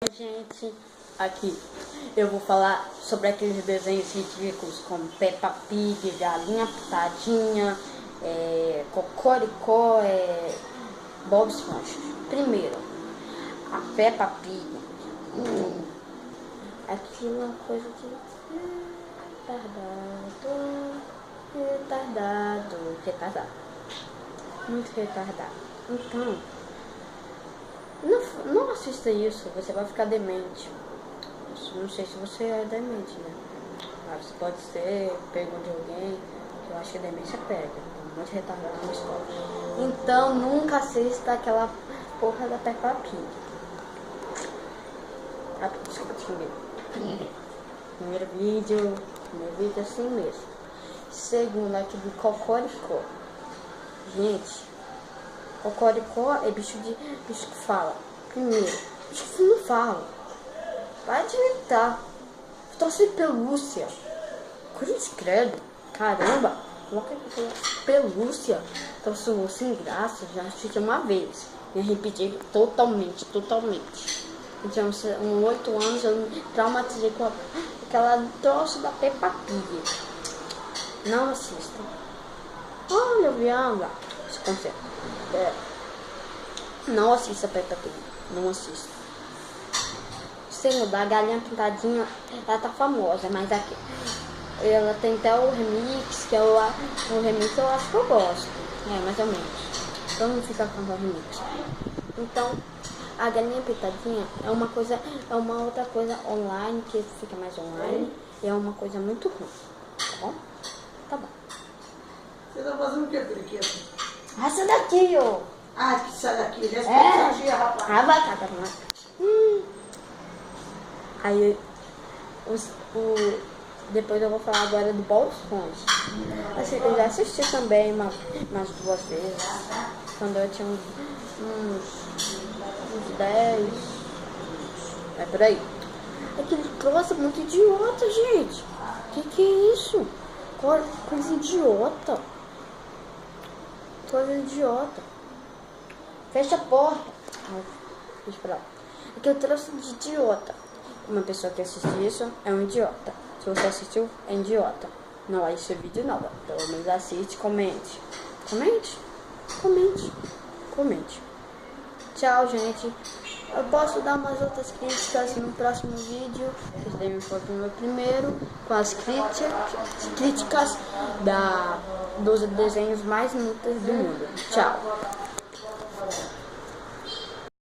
Gente, aqui eu vou falar sobre aqueles desenhos ridículos como Peppa Pig, Galinha Pitadinha, Cocoricó, Bob Esponja. Primeiro, a Peppa Pig, aquilo é uma coisa de retardado, muito retardado. Então, não assista isso, você vai ficar demente. Não sei se você é demente, né? Mas pode ser, pego de alguém, que eu acho que demência pega. Muito retardado na escola. Então nunca assista aquela porra da Peppa Pig. Ah, desculpa, primeiro vídeo assim mesmo. Segundo, aqui do Cocoricó. Gente, Cocoricó é bicho que fala. Primeiro, bicho que não fala. Vai adiantar. Trouxe pelúcia. Cruz credo. Caramba. Pelúcia. Trouxe um sem graça. Já assisti uma vez. E repetir totalmente. Então, uns 8 anos eu me traumatizei com aquela troço da Peppa Pig. Não assistam. Olha, vianda. Se conserta. Não assista Peppa Pig. Não assista. Segundo, a Galinha Pintadinha, ela tá famosa, mas aqui ela tem até o remix, que o remix eu acho que eu gosto. Mais ou menos. Então não fica com o remix. Então, a Galinha Pintadinha é uma outra coisa online, que fica mais online, e é uma coisa muito ruim. Tá bom? Tá bom. Você tá fazendo o que, periquito? Essa daqui, ó. Ah, que sai daqui. Responde, rapaz. A batata, Aí, depois eu vou falar agora do Bob Esponja. Assim, eu já assisti também umas 2 vezes. Quando eu tinha uns 10. É por aí. Aquele troço é muito idiota, gente. Que é isso? Coisa idiota. Coisa idiota. Fecha a porta. Deixa pra lá. Aquele troço de idiota. Uma pessoa que assiste isso é um idiota. Se você assistiu, é idiota. Não vai assistir vídeo não. Pelo menos assiste, comente. Comente. Tchau, gente. Eu posso dar umas outras críticas no próximo vídeo. Vocês devem for pro meu primeiro. Com as críticas dos desenhos mais inúteis do mundo. Tchau.